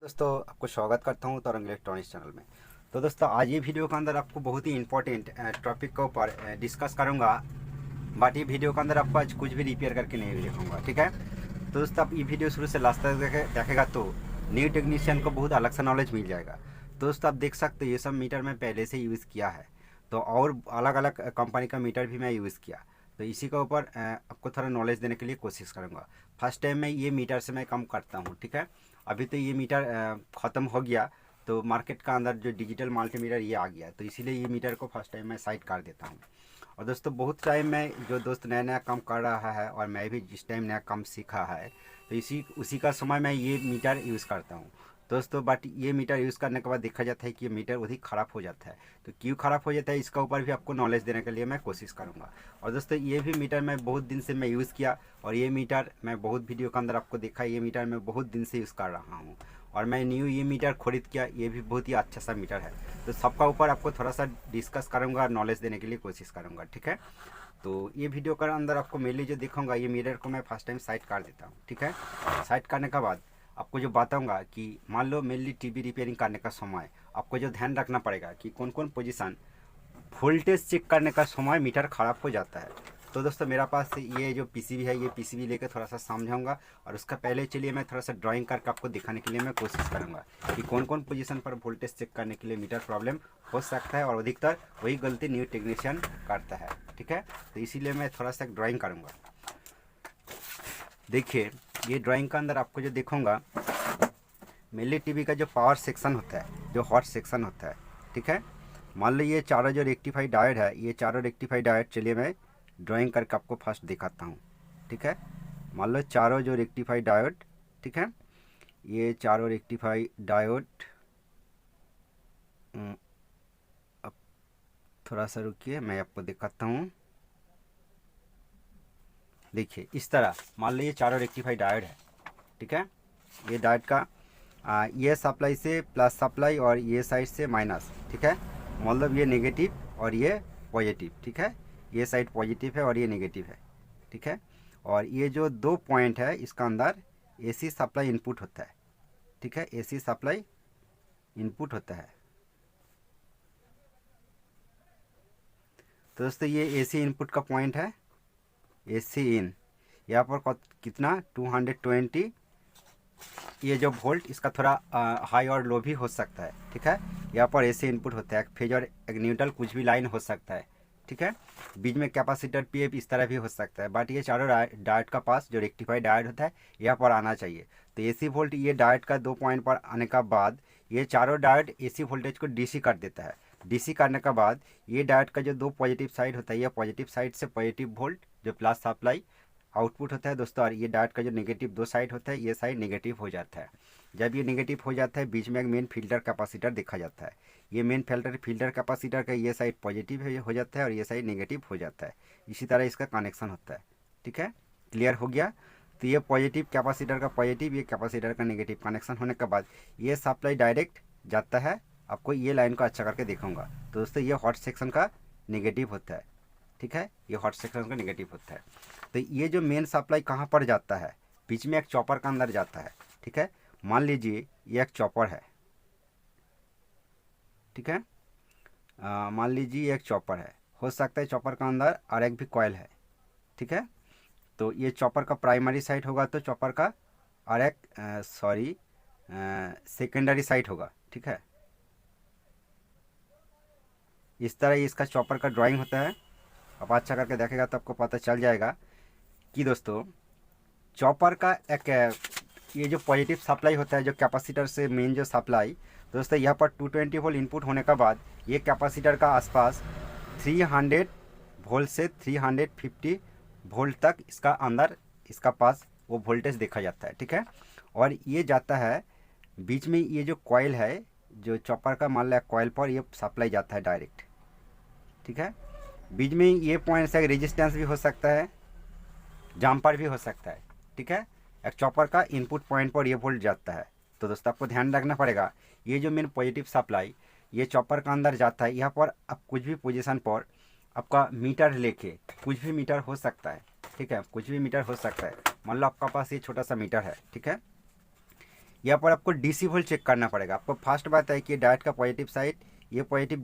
दोस्तों आपको स्वागत करता हूं तरंग इलेक्ट्रॉनिक्स चैनल में। तो दोस्तों आज ये वीडियो के अंदर आपको बहुत ही इंपॉर्टेंट टॉपिक के ऊपर डिस्कस करूंगा। बट ये वीडियो के अंदर आपको आज कुछ भी रिपेयर करके नहीं दिखाऊंगा, ठीक है। तो दोस्तों आप ये वीडियो शुरू से लास्ट तक देखेगा तो न्यू टेक्नीशियन को बहुत अलग सा नॉलेज मिल जाएगा। तो दोस्तों आप देख सकते हो ये सब मीटर मैं पहले से यूज़ किया है, तो और अलग अलग कंपनी का मीटर भी मैं यूज़ किया। तो इसी के ऊपर आपको थोड़ा नॉलेज देने के लिए कोशिश करूँगा। फर्स्ट टाइम मैं ये मीटर से मैं काम करता हूँ, ठीक है। अभी तो ये मीटर ख़त्म हो गया, तो मार्केट का अंदर जो डिजिटल मल्टीमीटर ये आ गया, तो इसीलिए ये मीटर को फर्स्ट टाइम मैं साइड कर देता हूँ। और दोस्तों बहुत टाइम में जो दोस्त नया नया काम कर रहा है और मैं भी जिस टाइम नया काम सीखा है, तो इसी उसी का समय मैं ये मीटर यूज़ करता हूँ दोस्तों। बट ये मीटर यूज़ करने के बाद देखा जाता है कि ये मीटर अधिक ख़राब हो जाता है। तो क्यों ख़राब हो जाता है इसका ऊपर भी आपको नॉलेज देने के लिए मैं कोशिश करूँगा। और दोस्तों ये भी मीटर मैं बहुत दिन से मैं यूज़ किया, और ये मीटर मैं बहुत वीडियो के अंदर आपको देखा, ये मीटर मैं बहुत दिन से यूज़ कर रहा हूँ। और मैं न्यू ये मीटर खरीद किया, ये भी बहुत ही अच्छा सा मीटर है। तो सबका ऊपर आपको थोड़ा सा डिस्कस करूँगा और नॉलेज देने के लिए कोशिश करूँगा, ठीक है। तो ये वीडियो के अंदर आपको मेनली जो दिखाऊंगा, ये मिरर को मैं फर्स्ट टाइम साइड कर देता हूँ, ठीक है। साइड करने के बाद आपको जो बताऊंगा कि मान लो मेनली टीवी रिपेयरिंग करने का समय आपको जो ध्यान रखना पड़ेगा कि कौन कौन पोजीशन वोल्टेज चेक करने का समय मीटर ख़राब हो जाता है। तो दोस्तों मेरा पास ये जो पीसीबी है, ये पीसीबी लेकर थोड़ा सा समझाऊंगा, और उसका पहले चलिए मैं थोड़ा सा ड्राइंग करके आपको दिखाने के लिए मैं कोशिश करूंगा कि कौन कौन पोजीशन पर वोल्टेज चेक करने के लिए मीटर प्रॉब्लम हो सकता है, और अधिकतर वही गलती न्यू टेक्नीशियन करता है, ठीक है। तो इसीलिए मैं थोड़ा सा ड्राइंग करूँगा। देखिए ये ड्राइंग के अंदर आपको जो दिखाऊँगा, मेनली टीवी का जो पावर सेक्शन होता है, जो हॉट सेक्शन होता है, ठीक है। मान लो ये चारों जो रेक्टिफाई डायोड है, ये चारों रेक्टिफाई डायोड, चलिए मैं ड्राइंग करके आपको फर्स्ट दिखाता हूँ, ठीक है। मान लो चारों जो रेक्टिफाई डायोड, ठीक है, ये चारों रेक्टिफाई डायोड, अब थोड़ा सा रुकिए मैं आपको दिखाता हूँ। देखिए इस तरह मान लो ये चारों रेक्टिफाई डायोड है, ठीक है। ये डायोड का ये सप्लाई से प्लस सप्लाई और ये साइड से माइनस, ठीक है। मतलब ये नेगेटिव और ये पॉजिटिव, ठीक है। ये साइड पॉजिटिव है और ये नेगेटिव है, ठीक है। और ये जो दो पॉइंट है इसका अंदर एसी सप्लाई इनपुट होता है, ठीक है। एसी सप्लाई इनपुट होता है। तो दोस्तों ये एसी इनपुट का पॉइंट है, एसी इन, यहाँ पर कितना 220, ये जो वोल्ट इसका थोड़ा हाई और लो भी हो सकता है, ठीक है। यहाँ पर ऐसे इनपुट होता है, एक फेज और एक न्यूट्रल कुछ भी लाइन हो सकता है, ठीक है। बीच में कैपेसिटर पीएफ इस तरह भी हो सकता है। बट ये चारों डायोड का पास जो रेक्टिफाइड डायोड होता है यहाँ पर आना चाहिए। तो एसी वोल्ट ये डायोड का दो पॉइंट पर आने का बाद ये चारों डायोड एसी वोल्टेज को डीसी कर देता है। डीसी करने के बाद ये डायोड का जो दो पॉजिटिव साइड होता है, ये पॉजिटिव साइड से पॉजिटिव वोल्ट जो प्लस सप्लाई आउटपुट होता है दोस्तों, और ये डायोड का जो नेगेटिव दो साइड होता है, ये साइड नेगेटिव हो जाता है। जब ये नेगेटिव हो जाता है बीच में एक मेन फिल्टर कैपेसिटर देखा जाता है। ये मेन फिल्टर कैपेसिटर का ये साइड पॉजिटिव हो जाता है और ये साइड नेगेटिव हो जाता है। इसी तरह इसका कनेक्शन होता है, ठीक है। क्लियर हो गया। तो ये पॉजिटिव कैपेसिटर का पॉजिटिव, ये कैपेसिटर का नेगेटिव कनेक्शन होने के बाद ये सप्लाई डायरेक्ट जाता है। आपको ये लाइन को अच्छा करके दिखाऊंगा। तो दोस्तों ये हॉट सेक्शन का नेगेटिव होता है, ठीक है। ये हॉट सेक्शन का नेगेटिव होता है। तो ये जो मेन सप्लाई कहाँ पर जाता है, बीच में एक चॉपर का अंदर जाता है, ठीक है। मान लीजिए ये एक चॉपर है, ठीक है। मान लीजिए एक चॉपर है, हो सकता है चॉपर का अंदर और एक भी कॉइल है, ठीक है। तो ये चॉपर का प्राइमरी साइड होगा, तो चॉपर का और एक सेकेंडरी साइड होगा, ठीक है। इस तरह इसका चॉपर का ड्राइंग होता है। आप अच्छा करके देखेगा तो आपको पता चल जाएगा कि दोस्तों चॉपर का एक ये जो पॉजिटिव सप्लाई होता है, जो कैपेसिटर से मेन जो सप्लाई दोस्तों, यहाँ पर 220 वोल्ट इनपुट होने के बाद ये कैपेसिटर का आसपास 300 वोल्ट से 350 वोल्ट तक इसका अंदर इसका पास वो वोल्टेज देखा जाता है, ठीक है। और ये जाता है बीच में, ये जो कॉइल है जो चॉपर का मान लिया कॉइल पर ये सप्लाई जाता है डायरेक्ट, ठीक है। बीच में ये पॉइंट से रेजिस्टेंस भी हो सकता है, जम्पर भी हो सकता है, ठीक है। एक चॉपर का इनपुट पॉइंट पर ये वोल्ट जाता है। तो दोस्तों आपको ध्यान रखना पड़ेगा, ये जो मेन पॉजिटिव सप्लाई ये चॉपर का अंदर जाता है। यहाँ पर आप कुछ भी पोजीशन पर आपका मीटर लेके, कुछ भी मीटर हो सकता है, ठीक है, कुछ भी मीटर हो सकता है। मान लो आपका पास ये छोटा सा मीटर है, ठीक है। यहाँ पर आपको डीसी वोल्ट चेक करना पड़ेगा। आपको फर्स्ट बात है कि डायोड का पॉजिटिव साइड,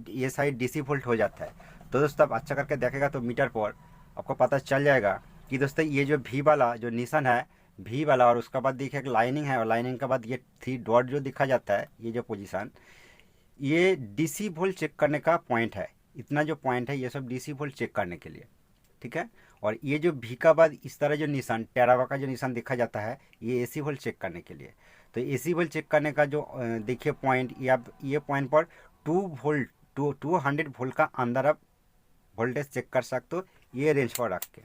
ये साइड डीसी वोल्ट हो जाता है। तो दोस्तों आप अच्छा करके देखेगा तो मीटर पर आपको पता चल जाएगा कि दोस्तों ये जो भी वाला जो निशान है, भी वाला, और उसका बाद देखिए एक लाइनिंग है, और लाइनिंग के बाद ये 3 डॉट जो दिखा जाता है, ये जो पोजीशन, ये डीसी वोल्ट चेक करने का पॉइंट है। इतना जो पॉइंट है ये सब डीसी वोल्ट चेक करने के लिए, ठीक है। और ये जो भी का बाद इस तरह जो निशान टेरावा का जो निशान देखा जाता है, ये एसी वोल्ट चेक करने के लिए। तो एसी वोल्ट चेक करने का जो देखिए पॉइंट, ये आप ये पॉइंट पर 200 वोल्ट का अंदर आप वोल्टेज चेक कर सकते हो, ये रेंज पर रख के।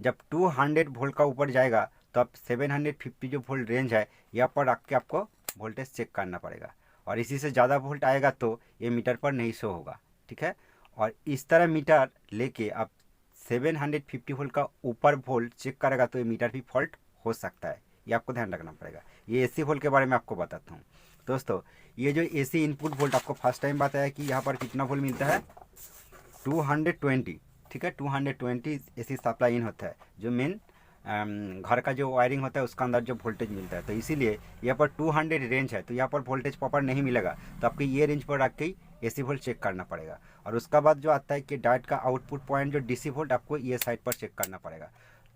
जब 200 वोल्ट का ऊपर जाएगा तो आप 750 जो वोल्ट रेंज है यहाँ पर रख के आपको वोल्टेज चेक करना पड़ेगा। और इसी से ज़्यादा वोल्ट आएगा तो ये मीटर पर नहीं शो होगा, ठीक है। और इस तरह मीटर लेके आप 750 वोल्ट का ऊपर वोल्ट चेक करेगा तो ये मीटर भी फॉल्ट हो सकता है, ये आपको ध्यान रखना पड़ेगा। ये एसी वोल्ट के बारे में आपको बताता हूँ दोस्तों। ये जो एसी इनपुट वोल्ट आपको फर्स्ट टाइम बताया कि यहाँ पर कितना वोल्ट मिलता है, 220, ठीक है। 220 एसी सप्लाई इन होता है, जो मेन घर का जो वायरिंग होता है उसका अंदर जो वोल्टेज मिलता है। तो इसीलिए यहाँ पर 200 रेंज है, तो यहाँ पर वोल्टेज प्रॉपर नहीं मिलेगा, तो आपको ये रेंज पर रख के ही एसी वोल्ट चेक करना पड़ेगा। और उसका बाद जो आता है कि डायोड का आउटपुट पॉइंट जो डीसी वोल्ट, आपको ये साइड पर चेक करना पड़ेगा।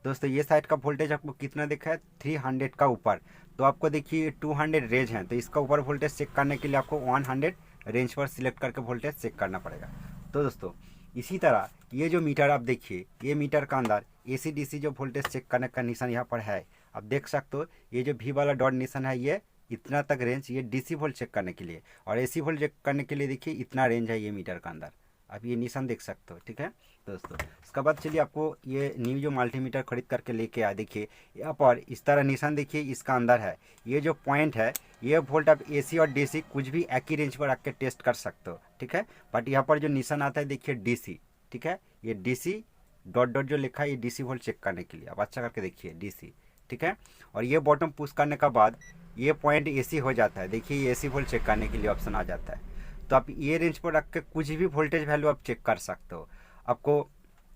दोस्तों ये साइड का वोल्टेज आपको कितना दिखा है, 300 का ऊपर, तो आपको देखिए 200 रेंज है, तो इसका ऊपर वोल्टेज चेक करने के लिए आपको 100 रेंज पर सिलेक्ट करके वोल्टेज चेक करना पड़ेगा। तो दोस्तों इसी तरह ये जो मीटर आप देखिए, ये मीटर का अंदर एसी डीसी जो वोल्टेज चेक करने का निशान यहाँ पर है, आप देख सकते हो। ये जो भी वाला डॉट निशान है, ये इतना तक रेंज, ये डीसी वोल्ट चेक करने के लिए। और एसी वोल्ट चेक करने के लिए देखिए इतना रेंज है ये मीटर का अंदर, आप ये निशान देख सकते हो, ठीक है दोस्तों। इसके बाद चलिए आपको ये न्यू जो मल्टीमीटर खरीद करके लेके आए, देखिए यहाँ पर इस तरह निशान देखिए इसका अंदर है। ये जो पॉइंट है, ये वोल्ट आप एसी और डीसी कुछ भी एक ही रेंज पर रख के टेस्ट कर सकते हो, ठीक है। बट यहाँ पर जो निशान आता है देखिए डीसी, ठीक है। ये डीसी डॉट डॉट जो लिखा है, ये डीसी वोल्ट चेक करने के लिए, आप अच्छा करके देखिए डीसी, ठीक है। और ये बॉटम पुश करने का बाद ये पॉइंट एसी हो जाता है, देखिए ये एसी वोल्ट चेक करने के लिए ऑप्शन आ जाता है। तो आप ये रेंज पर रख के कुछ भी वोल्टेज वैल्यू आप चेक कर सकते हो। आपको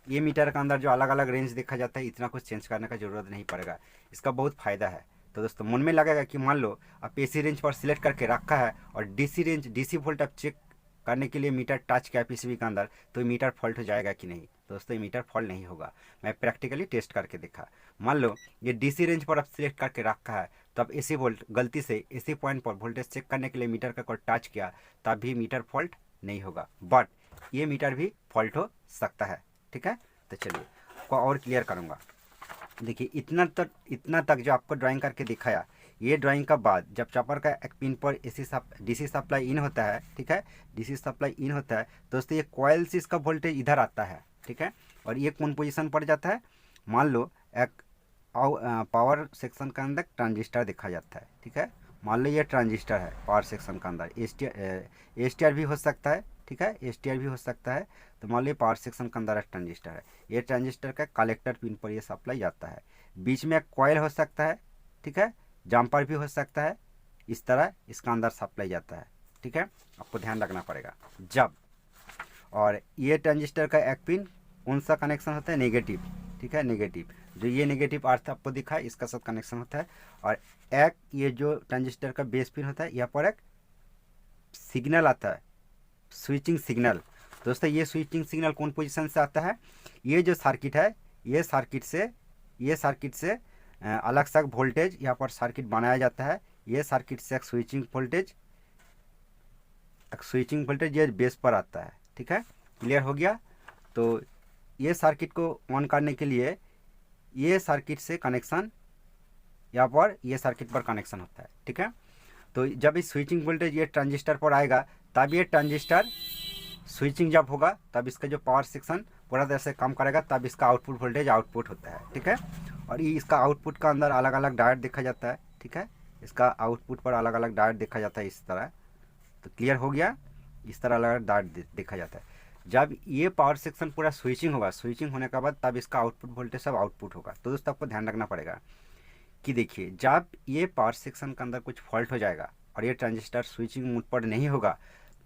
ये मीटर के अंदर जो अलग अलग रेंज देखा जाता है, इतना कुछ चेंज करने का ज़रूरत नहीं पड़ेगा, इसका बहुत फ़ायदा है। तो दोस्तों मन में लगेगा कि मान लो आप एसी रेंज पर सिलेक्ट करके रखा है और डीसी रेंज डीसी वोल्ट आप चेक करने के लिए मीटर टच किया पीसीबी के अंदर, तो मीटर फॉल्ट हो जाएगा कि नहीं। दोस्तों ये मीटर फॉल्ट नहीं होगा, मैं प्रैक्टिकली टेस्ट करके देखा। मान लो ये डीसी रेंज पर आप सिलेक्ट करके रखा है, तो आप एसी वोल्ट गलती से एसी पॉइंट पर वोल्टेज चेक करने के लिए मीटर का कोई टच किया, तब भी मीटर फॉल्ट नहीं होगा। बट ये मीटर भी फॉल्ट हो सकता है, ठीक है। तो चलिए आपको और क्लियर करूँगा। देखिए इतना तक जो आपको ड्राइंग करके दिखाया, ये ड्राइंग का बाद जब चॉपर का एक पिन पर डीसी सप्लाई इन होता है, ठीक है, डीसी सप्लाई इन होता है, दोस्तों ये कॉइल से इसका वोल्टेज इधर आता है, ठीक है। और ये कौन पोजीशन पर जाता है, मान लो एक पावर सेक्शन के अंदर ट्रांजिस्टर देखा जाता है, ठीक है। मान लो ये ट्रांजिस्टर है पावर सेक्शन के अंदर, एसटीआर भी हो सकता है, ठीक है, एसटीआर भी हो सकता है। तो मान लो पावर सेक्शन के अंदर ट्रांजिस्टर है, ये ट्रांजिस्टर का कलेक्टर पिन पर ये सप्लाई जाता है। बीच में एक कॉइल हो सकता है, ठीक है, जम्पर भी हो सकता है, इस तरह इसका अंदर सप्लाई जाता है, ठीक है। आपको ध्यान रखना पड़ेगा जब, और ये ट्रांजिस्टर का एक पिन कौन सा कनेक्शन होता है, नेगेटिव, ठीक है, नेगेटिव, जो ये नेगेटिव अर्थ आपको दिखा है इसका साथ कनेक्शन होता है। और एक ये जो ट्रांजिस्टर का बेस पिन होता है, यहाँ पर एक सिग्नल आता है, स्विचिंग सिग्नल। दोस्तों ये स्विचिंग सिग्नल कौन पोजीशन से आता है, ये जो सर्किट है, ये सर्किट से अलग सा वोल्टेज यहाँ पर सर्किट बनाया जाता है। ये सर्किट से एक स्विचिंग वोल्टेज ये बेस पर आता है, ठीक है, क्लियर हो गया। तो ये सर्किट को ऑन करने के लिए ये सर्किट से कनेक्शन यहाँ पर ये सर्किट पर कनेक्शन होता है, ठीक है। तो जब इस स्विचिंग वोल्टेज ये ट्रांजिस्टर पर आएगा, तब ये ट्रांजिस्टर स्विचिंग जब होगा, तब इसका जो पावर सेक्शन पूरा तरह से काम करेगा, तब इसका आउटपुट वोल्टेज आउटपुट होता है, ठीक है। और ये इसका आउटपुट का अंदर अलग अलग डायोड देखा जाता है, ठीक है, इसका आउटपुट पर अलग अलग डायोड देखा जाता है इस तरह। तो क्लियर हो गया, इस तरह अलग अलग डायोड देखा जाता है। जब ये पावर सेक्शन पूरा स्विचिंग होगा, स्विचिंग होने के बाद तब इसका आउटपुट वोल्टेज सब आउटपुट होगा। तो दोस्तों आपको ध्यान रखना पड़ेगा कि देखिए जब ये पावर सेक्शन के अंदर कुछ फॉल्ट हो जाएगा और ये ट्रांजिस्टर स्विचिंग मोड पर नहीं होगा,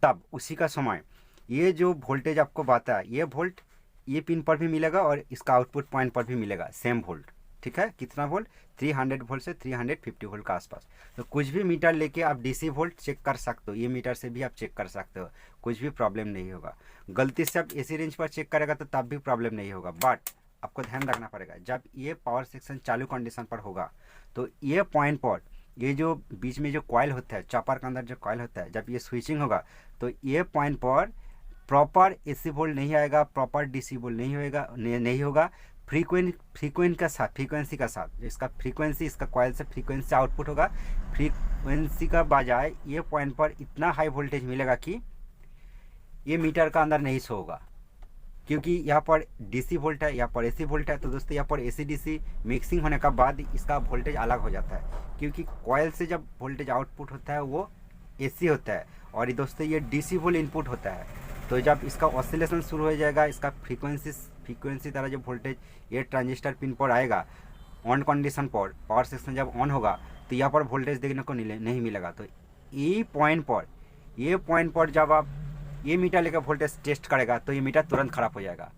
तब उसी का समय ये जो वोल्टेज आपको बताया, ये वोल्ट ये पिन पर भी मिलेगा और इसका आउटपुट पॉइंट पर भी मिलेगा, सेम वोल्ट, ठीक है, कितना वोल्ट, 300 वोल्ट से 350 वोल्ट का आसपास। तो कुछ भी मीटर लेके आप डीसी वोल्ट चेक कर सकते हो, ये मीटर से भी आप चेक कर सकते हो, कुछ भी प्रॉब्लम नहीं होगा। गलती से आप एसी रेंज पर चेक करेगा तो तब भी प्रॉब्लम नहीं होगा, बट आपको ध्यान रखना पड़ेगा जब ये पावर सेक्शन चालू कंडीशन पर होगा तो ये पॉइंट पर, ये जो बीच में जो कॉइल होता है, चॉपर के अंदर जो कॉइल होता है, जब ये स्विचिंग होगा तो ये पॉइंट पर प्रॉपर एसी वोल्ट नहीं आएगा, प्रॉपर डीसी वोल्ट नहीं होगा। फ्रीक्वेंसी का साथ इसका फ्रीक्वेंसी, इसका कॉइल से फ्रीक्वेंसी आउटपुट होगा। फ्रीक्वेंसी का बजाय ये पॉइंट पर इतना हाई वोल्टेज मिलेगा कि ये मीटर का अंदर नहीं शो होगा, क्योंकि यहाँ पर डीसी वोल्ट है, यहाँ पर एसी वोल्ट है। तो दोस्तों यहाँ पर एसी डीसी मिक्सिंग होने का बाद इसका वोल्टेज अलग हो जाता है, क्योंकि कॉइल से जब वोल्टेज आउटपुट होता है वो एसी होता है और ये दोस्तों ये डीसी वोल्ट इनपुट होता है। तो जब इसका ऑसिलेशन शुरू हो जाएगा, इसका फ्रीक्वेंसी तरह जब वोल्टेज ये ट्रांजिस्टर पिन पर आएगा ऑन कंडीशन पर, पावर सेक्शन जब ऑन होगा तो यहाँ पर वोल्टेज देखने को नहीं मिलेगा। तो ये पॉइंट पर जब आप ये मीटर लेकर वोल्टेज टेस्ट करेगा तो ये मीटर तुरंत खराब हो जाएगा,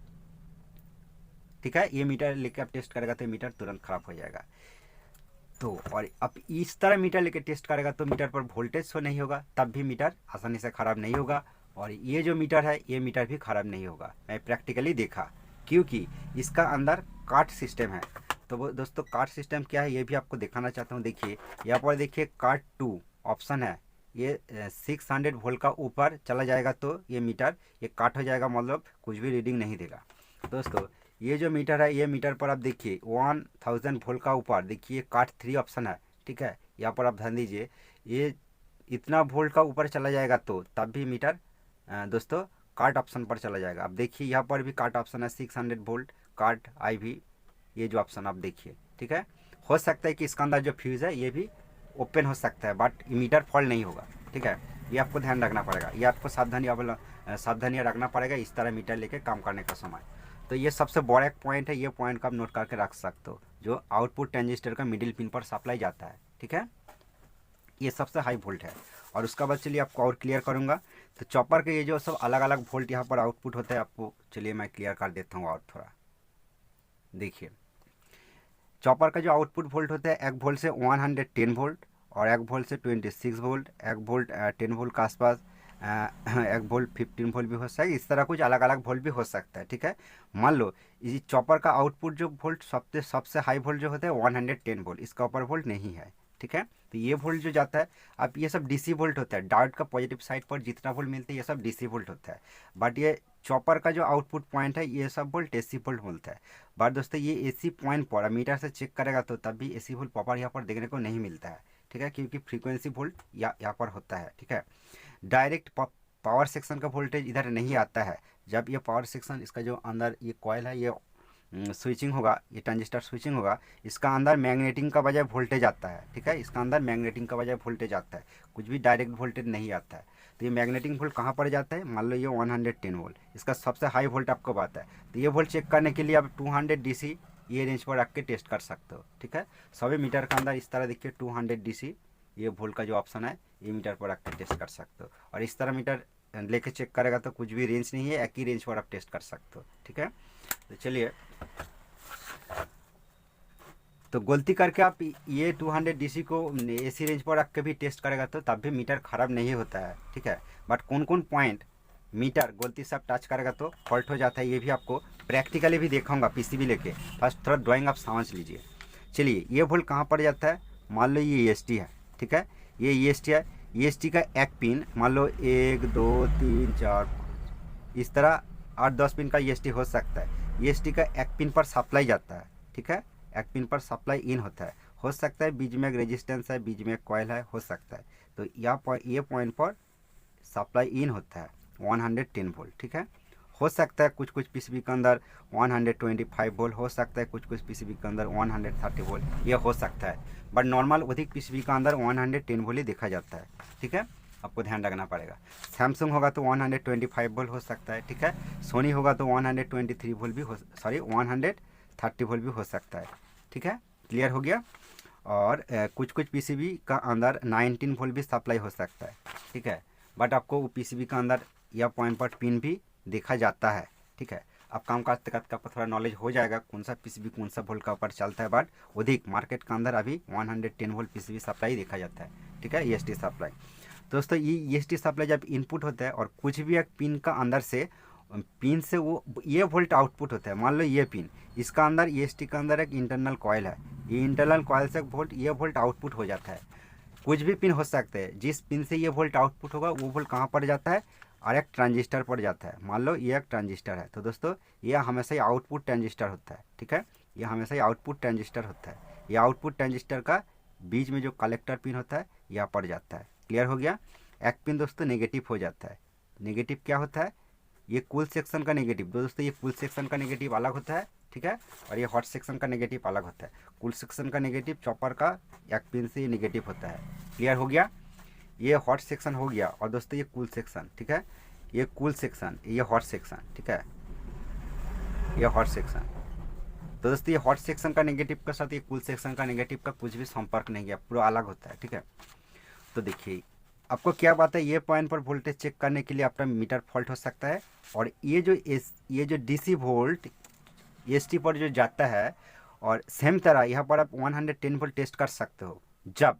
ठीक है। ये मीटर लेकर आप टेस्ट करेगा तो ये मीटर तुरंत खराब हो जाएगा। तो और अब इस तरह मीटर लेकर टेस्ट करेगा तो मीटर पर वोल्टेज शो नहीं होगा, तब भी मीटर आसानी से ख़राब नहीं होगा। और ये जो मीटर है ये मीटर भी ख़राब नहीं होगा, मैं प्रैक्टिकली देखा, क्योंकि इसका अंदर काट सिस्टम है। तो वो दोस्तों काट सिस्टम क्या है ये भी आपको दिखाना चाहता हूँ। देखिए यहाँ पर देखिए काट 2 ऑप्शन है, ये 600 वोल्ट का ऊपर चला जाएगा तो ये मीटर ये काट हो जाएगा, मतलब कुछ भी रीडिंग नहीं देगा। दोस्तों ये जो मीटर है ये मीटर पर आप देखिए 1000 वोल्ट का ऊपर देखिए काट 3 ऑप्शन है, ठीक है। यहाँ पर आप ध्यान दीजिए, ये इतना वोल्ट का ऊपर चला जाएगा तो तब भी मीटर दोस्तों काट ऑप्शन पर चला जाएगा। अब देखिए यहाँ पर भी काट ऑप्शन है 600 वोल्ट काट IV, ये जो ऑप्शन आप देखिए, ठीक है। हो सकता है कि इसका अंदर जो फ्यूज़ है ये भी ओपन हो सकता है, बट मीटर फॉल्ट नहीं होगा, ठीक है। ये आपको ध्यान रखना पड़ेगा, ये आपको सावधानियाँ रखना पड़ेगा इस तरह मीटर लेके काम करने का समय। तो ये सबसे बड़ा एक पॉइंट है, ये पॉइंट का आप नोट करके रख सकते हो, जो आउटपुट ट्रांजिस्टर का मिडिल पिन पर सप्लाई जाता है, ठीक है। ये सबसे हाई वोल्ट है। और उसका बाद चलिए आपको और क्लियर करूँगा। तो चॉपर के ये जो सब अलग अलग वोल्ट यहाँ पर आउटपुट होता है, आपको चलिए मैं क्लियर कर देता हूँ और थोड़ा देखिए। चॉपर का जो आउटपुट वोल्ट होता है 1 वोल्ट से 110 वोल्ट और 1 वोल्ट से 26 वोल्ट, 1 वोल्ट 10 वोल्ट के आसपास, 1 वोल्ट 15 वोल्ट भी हो सकता है, इस तरह कुछ अलग अलग वोल्ट भी हो सकता है, ठीक है। मान लो इस चॉपर का आउटपुट जो वोल्ट सबसे हाई वोल्ट जो होता है 110 वोल्ट, इसका ऊपर वोल्ट नहीं है, ठीक है। तो ये वोल्ट जो जाता है, अब ये सब डीसी वोल्ट होता है, डायोड का पॉजिटिव साइड पर जितना वोल्ट मिलता है ये सब डीसी वोल्ट होता है। बट ये चॉपर का जो आउटपुट पॉइंट है ये सब वोल्ट एसी वोल्ट बोलता है। बट दोस्तों ये एसी पॉइंट पर मीटर से चेक करेगा तो तब भी एसी वोल्ट प्रॉपर यहाँ पर देखने को नहीं मिलता है, ठीक है, क्योंकि फ्रीक्वेंसी वोल्ट यहाँ पर होता है, ठीक है। डायरेक्ट पावर सेक्शन का वोल्टेज इधर नहीं आता है। जब ये पावर सेक्शन, इसका जो अंदर ये कॉइल है ये स्विचिंग होगा, ये ट्रांजिस्टर स्विचिंग होगा, इसका अंदर मैग्नेटिंग का बजाय वोल्टेज आता है, ठीक है। इसका अंदर मैग्नेटिंग का बजाय वोल्टेज आता है, कुछ भी डायरेक्ट वोल्टेज नहीं आता है। तो ये मैग्नेटिंग वोल्ट कहाँ पर जाता है, मान लो ये 110 वोल्ट, इसका सबसे हाई वोल्ट आपको आता है। तो ये वोल्ट चेक करने के लिए आप 200 DC ये रेंज पर रख के टेस्ट कर सकते हो, ठीक है। सभी मीटर का अंदर इस तरह देखिए 200 DC ये वोल्ट का जो ऑप्शन है ये मीटर पर रख के टेस्ट कर सकते हो। और इस तरह मीटर लेके चेक करेगा तो कुछ भी रेंज नहीं है, एक ही रेंज पर आप टेस्ट कर सकते हो, ठीक है। तो चलिए, तो गलती करके आप ये 200 DC को AC रेंज पर रख के भी टेस्ट करेगा तो तब भी मीटर ख़राब नहीं होता है, ठीक है। बट कौन कौन पॉइंट मीटर गलती से आप टच करेगा तो फॉल्ट हो जाता है, ये भी आपको प्रैक्टिकली भी दिखाऊंगा PCB लेके। फर्स्ट थोड़ा ड्राइंग आप समझ लीजिए। चलिए, ये वोल्ट कहाँ पर जाता है, मान लो ये EST है, ठीक है, ये EST है। EST का एक पिन मान लो 1 2 3 4 इस तरह 8-10 पिन का EST हो सकता है। EST का एक पिन पर सप्लाई जाता है, ठीक है, एक पिन पर सप्लाई इन होता है। हो सकता है बीच में एक रेजिस्टेंस है, बीच में एक कॉइल है, हो सकता है। तो ये पॉइंट पर सप्लाई इन होता है 110 वोल्ट, ठीक है। हो सकता है कुछ PCB के अंदर 125 वोल्ट, हो सकता है कुछ PCB के अंदर 130 वोल्ट, ये हो सकता है। बट नॉर्मल अधिक PCB के अंदर 110 वोल्ट ही देखा जाता है, ठीक है। आपको ध्यान रखना पड़ेगा। सैमसंग होगा तो 125 वोल्ट हो सकता है, ठीक है। सोनी होगा तो 123 वोल्ट भी 130 वोल्ट भी हो सकता है, ठीक है। क्लियर हो गया। और कुछ PCB का अंदर 19 वोल्ट भी सप्लाई हो सकता है, ठीक है। बट आपको PCB का अंदर यह पॉइंट पर पिन भी देखा जाता है, ठीक है। अब काम करते करते आपको थोड़ा नॉलेज हो जाएगा कौन सा पीसीबी कौन सा वोल्ट का ऊपर चलता है। बट अधिक मार्केट के अंदर अभी 110 वोल्ट पीसीबी सप्लाई देखा जाता है, ठीक है, ईएसटी सप्लाई। दोस्तों ये ईएसटी सप्लाई जब इनपुट होता है और कुछ भी एक पिन का अंदर से पिन से वो ये वोल्ट आउटपुट होता है। मान लो ये पिन, इसका अंदर ईएसटी का अंदर एक इंटरनल कॉइल है, ये इंटरनल कॉइल से ये वोल्ट आउटपुट हो जाता है। कुछ भी पिन हो सकते हैं, जिस पिन से ये वोल्ट आउटपुट होगा वो वोल्ट कहाँ पड़ जाता है, और एक ट्रांजिस्टर पड़ जाता है। मान लो ये एक ट्रांजिस्टर है, तो दोस्तों ये हमेशा ही आउटपुट ट्रांजिस्टर होता है, ठीक है, ये हमेशा ही आउटपुट ट्रांजिस्टर होता है। ये आउटपुट ट्रांजिस्टर का बीच में जो कलेक्टर पिन होता है यह पड़ जाता है। क्लियर हो गया। एक पिन दोस्तों नेगेटिव हो जाता है। नेगेटिव क्या होता है, ये कूल सेक्शन का नेगेटिव। दोस्तों ये कूल सेक्शन का नेगेटिव अलग होता है, ठीक है, और ये हॉट सेक्शन का नेगेटिव अलग होता है। कूल सेक्शन का नेगेटिव चॉपर का एक पिन से नेगेटिव होता है। क्लियर हो गया। ये हॉट सेक्शन हो गया, और दोस्तों ये कूल सेक्शन, ठीक है, ये कूल सेक्शन, ये हॉट सेक्शन, ठीक है, ये हॉट सेक्शन। तो दोस्तों ये हॉट सेक्शन का नेगेटिव के साथ ये कूल सेक्शन का नेगेटिव का कुछ भी संपर्क नहीं है, पूरा अलग होता है, ठीक है। तो देखिए आपको क्या बात है, ये पॉइंट पर वोल्टेज चेक करने के लिए आपका मीटर फॉल्ट हो सकता है, और ये जो डीसी वोल्ट ईएसटी पर जो जाता है, और सेम तरह यहाँ पर आप 110 वोल्ट टेस्ट कर सकते हो। जब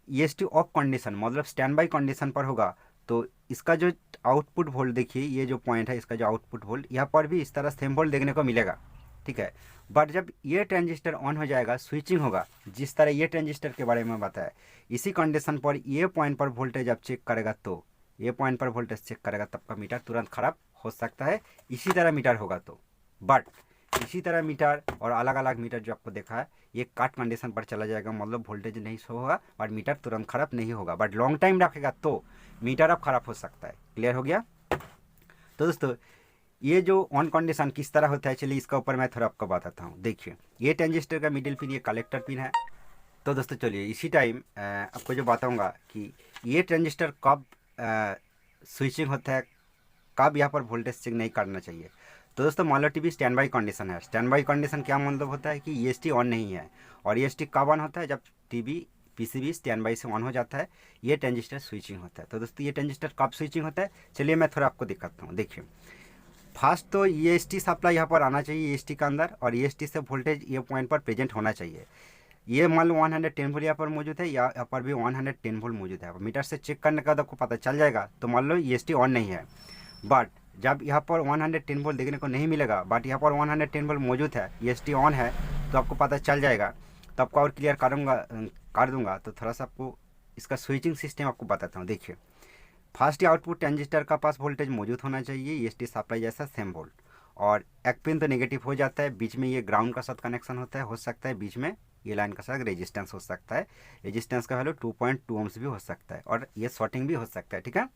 ईएसटी ऑफ कंडीशन मतलब स्टैंड बाई कंडीशन पर होगा तो इसका जो आउटपुट वोल्ट देखिए, ये जो पॉइंट है इसका जो आउटपुट वोल्ट, यहाँ पर भी इस तरह सेम वोल्ट देखने को मिलेगा, ठीक है। बट जब ये ट्रांजिस्टर ऑन हो जाएगा, स्विचिंग होगा, जिस तरह ये ट्रांजिस्टर के बारे में बताया, इसी कंडीशन पर ये पॉइंट पर वोल्टेज आप चेक करेगा, तो ये पॉइंट पर वोल्टेज चेक करेगा तब का मीटर तुरंत खराब हो सकता है। इसी तरह मीटर होगा तो, बट इसी तरह मीटर और अलग अलग मीटर जो आपको देखा है, ये काट कंडीशन पर चला जाएगा, मतलब वोल्टेज नहीं शो होगा बट मीटर तुरंत खराब नहीं होगा। बट लॉन्ग टाइम रखेगा तो मीटर अब खराब हो सकता है। क्लियर हो गया। तो दोस्तों ये जो ऑन कंडीशन किस तरह होता है, चलिए इसका ऊपर मैं थोड़ा आपको बताता हूँ। देखिए ये ट्रांजिस्टर का मिडिल पिन, ये कलेक्टर पिन है। तो दोस्तों चलिए इसी टाइम आपको जो बताऊँगा कि ये ट्रांजिस्टर कब स्विचिंग होता है, कब यहाँ पर वोल्टेज चेक नहीं करना चाहिए। तो दोस्तों मान लो टीवी स्टैंड बाई कंडीशन है। स्टैंड बाई कंडीशन क्या मतलब होता है कि ईएसटी ऑन नहीं है, और ईएसटी कब ऑन होता है, जब टीवी पीसीबी स्टैंड बाई से ऑन हो जाता है, ये ट्रांजिस्टर स्विचिंग होता है। तो दोस्तों ये ट्रांजिस्टर कब स्विचिंग होता है, चलिए मैं थोड़ा आपको दिखाता हूँ। देखिए फर्स्ट तो ईएसटी सप्लाई यहाँ पर आना चाहिए ईएसटी का अंदर, और ईएसटी से वोल्टेज ये पॉइंट पर प्रेजेंट होना चाहिए। ये मान लो 110 वोल्ट यहाँ पर मौजूद है, यहाँ पर भी 110 वोल्ट मौजूद है। मीटर से चेक करने का आपको पता चल जाएगा। तो मान लो ईएसटी ऑन नहीं है, बट जब यहाँ पर 110 वोल्ट देखने को नहीं मिलेगा, बट यहाँ पर 110 वोल्ट मौजूद है, ईएसटी ऑन है, तो आपको पता चल जाएगा। तो आपको और क्लियर कर दूंगा। तो थोड़ा सा आपको इसका स्विचिंग सिस्टम आपको बताता हूँ। देखिए फर्स्ट आउटपुट ट्रांजिस्टर का पास वोल्टेज मौजूद होना चाहिए ईएसटी सप्लाई जैसा सेम वोल्ट, और एक पिन तो नेगेटिव हो जाता है, बीच में ये ग्राउंड का साथ कनेक्शन होता है, हो सकता है बीच में ये लाइन का साथ रेजिस्टेंस हो सकता है। रेजिस्टेंस का वैल्यू 2.2 ओम्स भी हो सकता है, और ये शॉर्टिंग भी हो सकता है, ठीक है।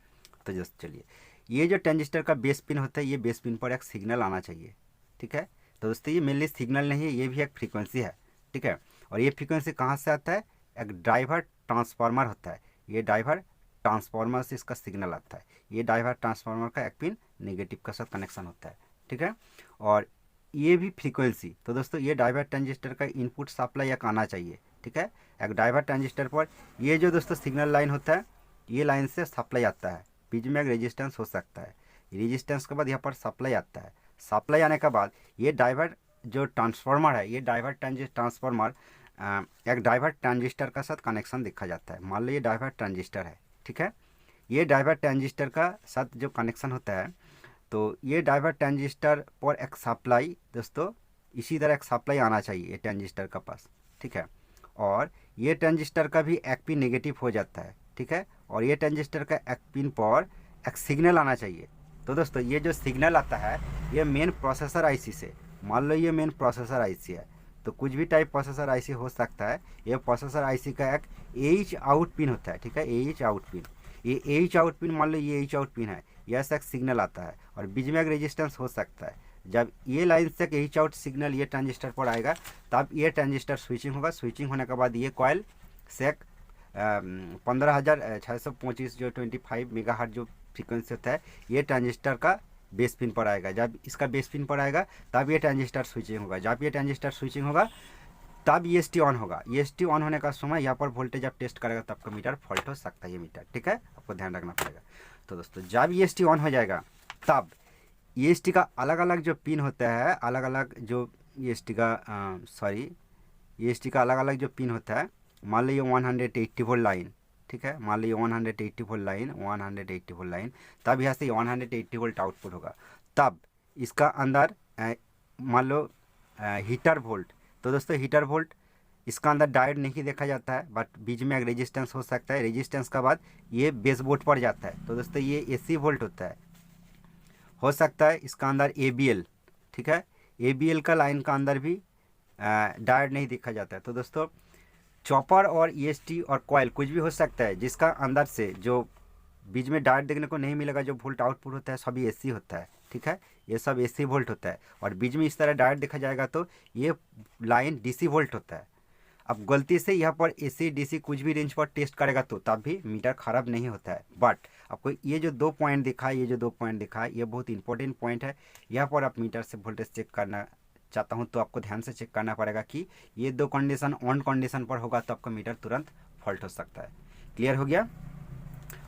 तो जस्ट चलिए ये जो ट्रांजिस्टर का बेस पिन होता है, ये बेस पिन पर एक सिग्नल आना चाहिए, ठीक है। तो दोस्तों ये मेनली सिग्नल नहीं है, ये भी एक फ्रीक्वेंसी है, ठीक है। और ये फ्रीक्वेंसी कहाँ से आता है, एक ड्राइवर ट्रांसफार्मर होता है, ये ड्राइवर ट्रांसफार्मर से इसका सिग्नल आता है। ये ड्राइवर ट्रांसफार्मर का एक पिन नेगेटिव का साथ कनेक्शन होता है, ठीक है। और ये भी फ्रीक्वेंसी, तो दोस्तों ये ड्राइवर ट्रांजिस्टर का इनपुट सप्लाई एक आना चाहिए, ठीक है। एक ड्राइवर ट्रांजिस्टर पर ये जो दोस्तों सिग्नल लाइन होता है, ये लाइन से सप्लाई आता है, बीच में एक रेजिस्टेंस हो सकता है, रेजिस्टेंस के बाद यहाँ पर सप्लाई आता है। सप्लाई आने के बाद ये ड्राइवर जो ट्रांसफार्मर है, ये ड्राइवर ट्रांसफार्मर एक ड्राइवर ट्रांजिस्टर का साथ कनेक्शन देखा जाता है। मान लो ये ड्राइवर ट्रांजिस्टर है, ठीक है। ये ड्राइवर ट्रांजिस्टर का साथ जो कनेक्शन होता है, तो ये ड्राइवर ट्रांजिस्टर पर एक सप्लाई, दोस्तों इसी तरह एक सप्लाई आना चाहिए ये ट्रांजिस्टर का पास, ठीक है। और ये ट्रांजिस्टर का भी एक पिन नेगेटिव हो जाता है, ठीक है। और ये ट्रांजिस्टर का एक पिन पर एक सिग्नल आना चाहिए। तो दोस्तों ये जो सिग्नल आता है, ये मेन प्रोसेसर आईसी से, मान लो ये मेन प्रोसेसर आईसी है, तो कुछ भी टाइप प्रोसेसर आईसी हो सकता है। ये प्रोसेसर आईसी का एक एच आउट पिन होता है, ठीक है, एच आउट पिन। ये एच आउट पिन, मान लो ये एच आउट पिन है, यह से एक सिग्नल आता है, और बीच में एक रेजिस्टेंस हो सकता है। जब ये लाइन से एच आउट सिग्नल ये ट्रांजिस्टर पर आएगा, तब ये ट्रांजिस्टर स्विचिंग होगा। स्विचिंग होने के बाद ये कॉइल से 15,625 जो 25 मेगाहर्ट्ज जो फ्रीक्वेंसी होता है, ये ट्रांजिस्टर का बेस पिन पर आएगा। जब इसका बेस पिन पर आएगा तब ये ट्रांजिस्टर स्विचिंग होगा। जब ये ट्रांजिस्टर स्विचिंग होगा तब ईएसटी ऑन होगा। ईएसटी ऑन होने का समय यहाँ पर वोल्टेज आप टेस्ट करेगा तब का मीटर फॉल्ट हो सकता है, ये मीटर, ठीक है, आपको ध्यान रखना पड़ेगा। तो दोस्तों जब ईएसटी ऑन हो जाएगा, तब ईएसटी का अलग अलग जो पिन होता है, अलग अलग जो ईएसटी का ईएसटी का अलग अलग जो पिन होता है, मान लीजिए 180 वोल्ट लाइन, ठीक है, मान लीजिए 180 वोल्ट लाइन, 180 वोल्ट लाइन, तब यहाँ से 180 वोल्ट आउटपुट होगा। तब इसका अंदर मान लो हीटर वोल्ट, तो दोस्तों हीटर वोल्ट इसका अंदर डायोड नहीं देखा जाता है, बट बीच में एक रेजिस्टेंस हो सकता है, रेजिस्टेंस के बाद ये बेस बोर्ड पर जाता है, तो दोस्तों ये एसी वोल्ट होता है। हो सकता है इसका अंदर एबीएल, ठीक है, एबीएल का लाइन का अंदर भी डायोड नहीं देखा जाता है। तो दोस्तों चॉपर और ईएसटी और कॉइल कुछ भी हो सकता है जिसका अंदर से जो बीच में डायोड देखने को नहीं मिलेगा, जो वोल्ट आउटपुट होता है सभी एसी होता है, ठीक है, ये सब एसी वोल्ट होता है। और बीच में इस तरह डायोड देखा जाएगा तो ये लाइन डीसी वोल्ट होता है। अब गलती से यहाँ पर एसी डीसी कुछ भी रेंज पर टेस्ट करेगा तो तब भी मीटर खराब नहीं होता है। बट आपको ये जो 2 पॉइंट दिखा है, ये जो 2 पॉइंट दिखा है, ये बहुत इंपॉर्टेंट पॉइंट है। यहाँ पर आप मीटर से वोल्टेज चेक करना चाहता हूँ तो आपको ध्यान से चेक करना पड़ेगा कि ये 2 कंडीशन ऑन कंडीशन पर होगा तो आपका मीटर तुरंत फॉल्ट हो सकता है। क्लियर हो गया।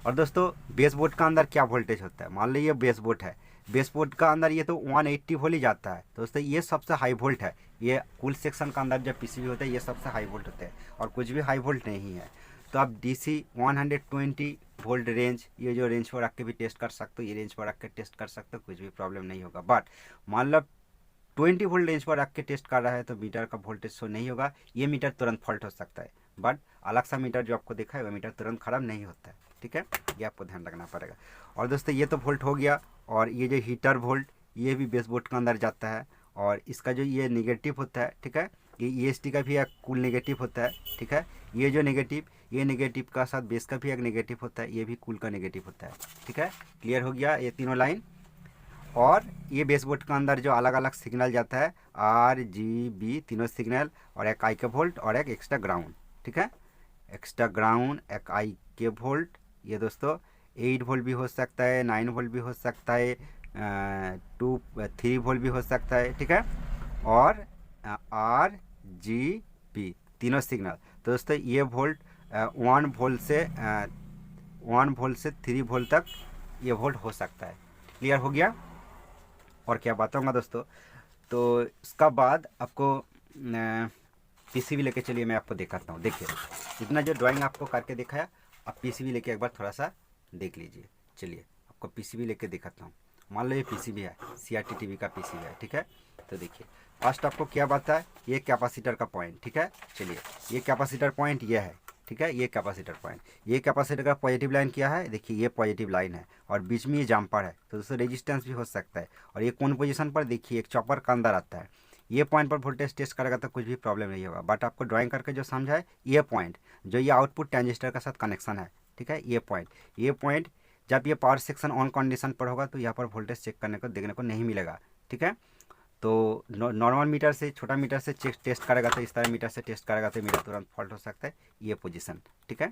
और दोस्तों बेस बोर्ड का अंदर क्या वोल्टेज होता है, मान लीजिए बेस बोर्ड है, बेस बोर्ड का अंदर ये तो 180 वोल्ट ही जाता है। दोस्तों ये सबसे हाई वोल्ट है, ये कुल सेक्शन का अंदर जब पीसीबी होता है ये सबसे हाई वोल्ट होता है और कुछ भी हाई वोल्ट नहीं है। तो आप डीसी 120 वोल्ट रेंज, ये जो रेंज पर रख के भी टेस्ट कर सकते हो, ये रेंज पर रख के टेस्ट कर सकते हो, कुछ भी प्रॉब्लम नहीं होगा। बट मान लो 20 वोल्ट रेंज पर रख के टेस्ट कर रहा है तो मीटर का वोल्टेज शो नहीं होगा, ये मीटर तुरंत फॉल्ट हो सकता है। बट अलग सा मीटर जो आपको दिखा है वो मीटर तुरंत खराब नहीं होता है, ठीक है, ये आपको ध्यान रखना पड़ेगा। और दोस्तों ये तो वोल्ट हो गया। और ये जो हीटर वोल्ट ये भी बेस बोर्ड के अंदर जाता है और इसका जो ये नेगेटिव होता है, ठीक है, ये ईएसटी का भी एक कुल नेगेटिव होता है, ठीक है, ये जो नेगेटिव, ये नेगेटिव का साथ बेस का भी एक नेगेटिव होता है, ये भी कुल का नेगेटिव होता है, ठीक है। क्लियर हो गया ये तीनों लाइन। और ये बेस बोर्ड के अंदर जो अलग अलग सिग्नल जाता है RGB तीनों सिग्नल, और एक आई के वोल्ट और एक एक्स्ट्रा ग्राउंड, ठीक है, एक्स्ट्रा ग्राउंड एक आई के वोल्ट। ये दोस्तों 8 वोल्ट भी हो सकता है, 9 वोल्ट भी हो सकता है, 3 वोल्ट भी हो सकता है, ठीक है, और RGB तीनों सिग्नल। तो दोस्तों ये वोल्ट 1 वोल्ट से 3 वोल्ट तक ये वोल्ट हो सकता है। क्लियर हो गया। और क्या बताऊंगा दोस्तों, तो इसका बाद आपको पीसीबी लेके चलिए मैं आपको दिखाता हूँ। देखिए इतना जो ड्राइंग आपको करके दिखाया, आप पीसीबी लेके एक बार थोड़ा सा देख लीजिए। चलिए आपको पीसीबी लेके दिखाता हूँ। मान लो ये पीसीबी है, सीआरटी टीवी का पीसीबी है, ठीक है। तो देखिए फर्स्ट आपको क्या बात है, ये कैपेसिटर का पॉइंट, ठीक है। चलिए ये कैपेसिटर पॉइंट ये है, ठीक है, ये कैपेसिटर पॉइंट, ये कैपेसिटर का पॉजिटिव लाइन क्या है, देखिए ये पॉजिटिव लाइन है और बीच में ये जंपर है, तो दोस्तों रेजिस्टेंस भी हो सकता है। और ये कौन पोजीशन पर, देखिए एक चॉपर का अंदर आता है, ये पॉइंट पर वोल्टेज टेस्ट करेगा तो कुछ भी प्रॉब्लम नहीं होगा। बट आपको ड्राइंग करके जो समझा है, ये पॉइंट जो ये आउटपुट ट्रांजिस्टर के साथ कनेक्शन है, ठीक है, ये पॉइंट जब ये पावर सेक्शन ऑन कंडीशन पर होगा तो यहाँ पर वोल्टेज चेक करने को देखने को नहीं मिलेगा, ठीक है। तो नॉर्मल मीटर से, छोटा मीटर से टेस्ट करेगा तो इस तरह मीटर से टेस्ट करेगा तो मीटर तुरंत फॉल्ट हो सकता है, ये पोजीशन, ठीक है।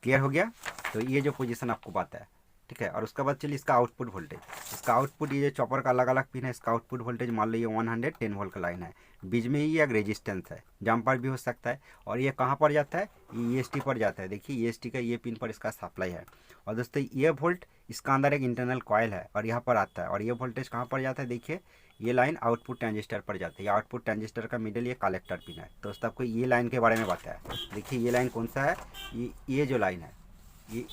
क्लियर हो गया। तो ये जो पोजीशन आपको पता है, ठीक है। और उसके बाद चलिए इसका आउटपुट वोल्टेज, इसका आउटपुट ये जो चॉपर का अलग अलग पिन है, इसका आउटपुट वोल्टेज मान लीजिए 110 वोल्ट का लाइन है, बीच में ही एक रेजिस्टेंस है, जंपर भी हो सकता है। और ये कहाँ पर जाता है, ये ईएसटी पर जाता है, देखिए ईएसटी का ये पिन पर इसका सप्लाई है। और दोस्तों ये वोल्ट इसका अंदर एक इंटरनल कॉइल है और यहाँ पर आता है। और ये वोल्टेज कहाँ पर जाता है, देखिए ये लाइन आउटपुट ट्रांजिस्टर पर जाती है, आउटपुट ट्रांजिस्टर का मिडिल ये कलेक्टर पिन है। तो दोस्तों आपको ये लाइन के बारे में बताया, देखिए ये लाइन कौन सा है, ये जो लाइन है,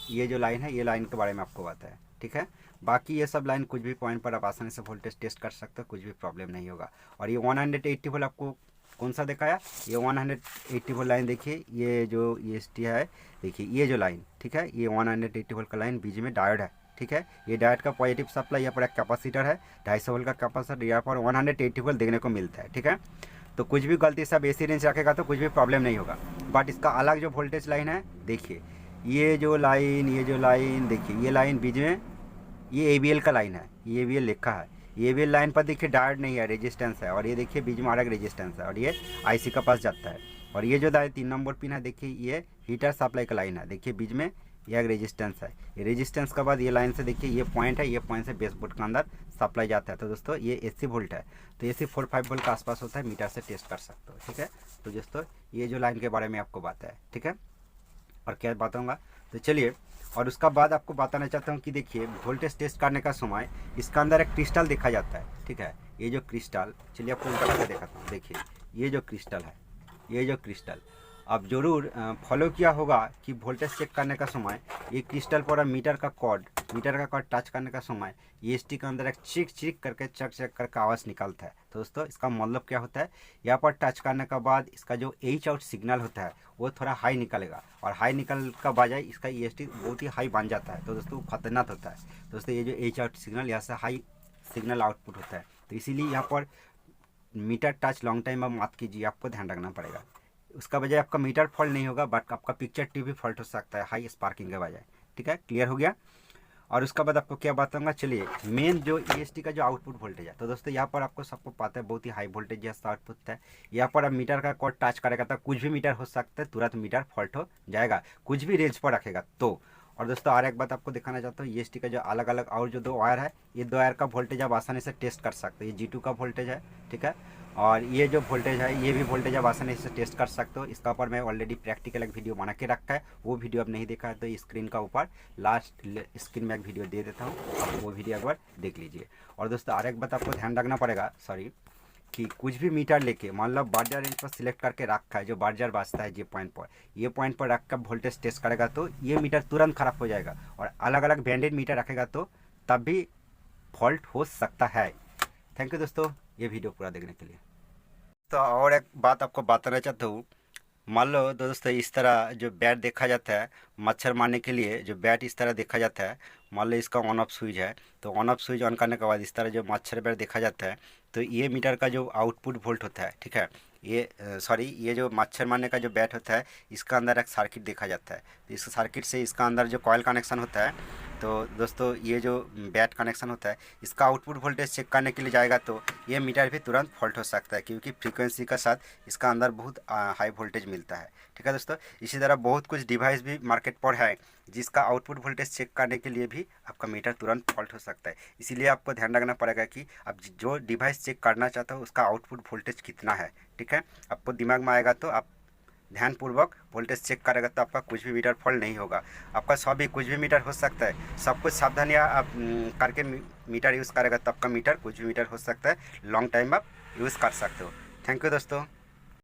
ये जो लाइन है, ये लाइन के बारे में आपको बताया, ठीक है। बाकी ये सब लाइन कुछ भी पॉइंट पर आप आसानी से वोल्टेज टेस्ट कर सकते हो, कुछ भी प्रॉब्लम नहीं होगा। और ये 180 वोल्ट आपको कौन सा दिखाया, ये 180 वोल्ट लाइन, देखिए ये जो ईएसटी है, देखिए ये जो लाइन, ठीक है, ये 180 वोल्ट का लाइन, बीच में डायोड है, ठीक है। ये डायोड का पॉजिटिव सप्लाई, यहाँ पर एक कैपेसिटर है 250 वोल्ट का कैपेसिटर, यहाँ पर 180 वोल्ट देखने को मिलता है, ठीक है। तो कुछ भी गलती से आप एसी रेंज रखेगा तो कुछ भी प्रॉब्लम नहीं होगा। बट इसका अलग जो वोल्टेज लाइन है, देखिए ये जो लाइन देखिए, ये लाइन बीच में ये एबीएल का लाइन है, ये एबीएल लिखा है, ये एबीएल लाइन पर देखिए डायोड नहीं है, रेजिस्टेंस है। और ये देखिए बीच में अलग रेजिस्टेंस है और ये आईसी का पास जाता है। और ये जो 3 नंबर पिन है, देखिए ये हीटर सप्लाई का लाइन है, देखिए बीच में यह एक रेजिस्टेंस है। ये रेजिस्टेंस के बाद ये लाइन से देखिए ये पॉइंट है, ये पॉइंट से बेस बोर्ड के अंदर सप्लाई जाता है। तो दोस्तों ये एसी वोल्ट है, तो एसी 4-5 वोल्ट के आसपास होता है, मीटर से टेस्ट कर सकते हो, ठीक है। तो दोस्तों ये जो लाइन के बारे में आपको बात है, ठीक है। और क्या बताऊँगा, तो चलिए और उसका बाद आपको बताना चाहता हूँ कि देखिए वोल्टेज टेस्ट करने का समय इसका अंदर एक क्रिस्टल देखा जाता है, ठीक है। ये जो क्रिस्टल, चलिए आपको उल्टा करके दिखाता हूँ। देखिए ये जो क्रिस्टल है, ये जो क्रिस्टल आप जरूर फॉलो किया होगा कि वोल्टेज चेक करने का समय ये क्रिस्टल पर मीटर का कॉर्ड टच करने का समय ये स्टिक के अंदर एक चिक चिक करके चक चक करके आवाज़ निकलता है। तो दोस्तों इसका मतलब क्या होता है, यहाँ पर टच करने के बाद इसका जो एच आउट सिग्नल होता है वो थोड़ा हाई निकलेगा, और हाई निकल का बजाय इसका ई एस टी बहुत ही हाई बन जाता है। तो दोस्तों खतरनाक होता है। दोस्तों ये जो एच आउट सिग्नल यहाँ से हाई सिग्नल आउटपुट होता है, तो इसीलिए यहाँ पर मीटर टच लॉन्ग टाइम आप मत कीजिए, आपको ध्यान रखना पड़ेगा। उसका बजाय आपका मीटर फॉल्ट नहीं होगा, बट आपका पिक्चर ट्यूब भी फॉल्ट हो सकता है हाई स्पार्किंग के बजाय, ठीक है। क्लियर हो गया। और उसका बाद आपको क्या बताऊंगा, चलिए मेन जो ईएसटी का जो आउटपुट वोल्टेज है, तो दोस्तों यहाँ पर आपको सबको पता है बहुत ही हाई वोल्टेज जैसा आउटपुट है। यहाँ पर आप मीटर का कॉर्ड टच करेगा तो कुछ भी मीटर हो सकता है, तुरंत मीटर फॉल्ट हो जाएगा, कुछ भी रेंज पर रखेगा तो। और दोस्तों और एक बात आपको दिखाना चाहता हूँ, ईएसटी का जो अलग अलग और जो 2 वायर है, ये 2 वायर का वोल्टेज आप आसानी से टेस्ट कर सकते हो। ये G2 का वोल्टेज है, ठीक है। और ये जो वोल्टेज है, ये भी वोल्टेज आप आसानी से टेस्ट कर सकते हो। इसका ऊपर मैं ऑलरेडी प्रैक्टिकल एक वीडियो बना के रखा है, वो वीडियो आप नहीं देखा है तो स्क्रीन का ऊपर लास्ट स्क्रीन में एक वीडियो दे देता हूँ, आप वो वीडियो एक बार देख लीजिए। और दोस्तों और एक बात आपको ध्यान रखना पड़ेगा, सॉरी, कि कुछ भी मीटर लेके मान लो बार्जर रेंज पर सिलेक्ट करके रखा है, जो बार्जर बाजता है ये पॉइंट पर रख कर वोल्टेज टेस्ट करेगा तो ये मीटर तुरंत खराब हो जाएगा। और अलग अलग ब्रांडेड मीटर रखेगा तो तब भी फॉल्ट हो सकता है। थैंक यू दोस्तों ये वीडियो पूरा देखने के लिए। तो और एक बात आपको बताना चाहता हूँ, मान लो दोस्तों इस तरह जो बैट देखा जाता है मच्छर मारने के लिए, जो बैट इस तरह देखा जाता है, मान लो इसका ऑन ऑफ स्विच है, तो ऑन ऑफ स्विच ऑन करने के बाद इस तरह जो मच्छर बैट देखा जाता है, तो ये मीटर का जो आउटपुट वोल्ट होता है, ठीक है। ये ये जो मच्छर मारने का जो बैट होता है, इसका अंदर एक सर्किट देखा जाता है, तो इस सर्किट से इसका अंदर जो कॉइल कनेक्शन होता है, तो दोस्तों ये जो बैट कनेक्शन होता है, इसका आउटपुट वोल्टेज चेक करने के लिए जाएगा तो ये मीटर भी तुरंत फॉल्ट हो सकता है, क्योंकि फ्रीक्वेंसी का साथ इसका अंदर बहुत हाई वोल्टेज मिलता है, ठीक है दोस्तों। इसी तरह बहुत कुछ डिवाइस भी मार्केट पर है जिसका आउटपुट वोल्टेज चेक करने के लिए भी आपका मीटर तुरंत फॉल्ट हो सकता है। इसीलिए आपको ध्यान रखना पड़ेगा कि आप जो डिवाइस चेक करना चाहते हो उसका आउटपुट वोल्टेज कितना है, ठीक है। आपको दिमाग में आएगा तो आप ध्यानपूर्वक वोल्टेज चेक करेगा तो आपका कुछ भी मीटर फॉल्ट नहीं होगा। आपका सब भी कुछ भी मीटर हो सकता है, सब कुछ सावधानियाँ आप करके मीटर यूज़ करेगा तो आपका मीटर कुछ भी मीटर हो सकता है, लॉन्ग टाइम आप यूज़ कर सकते हो। थैंक यू दोस्तों।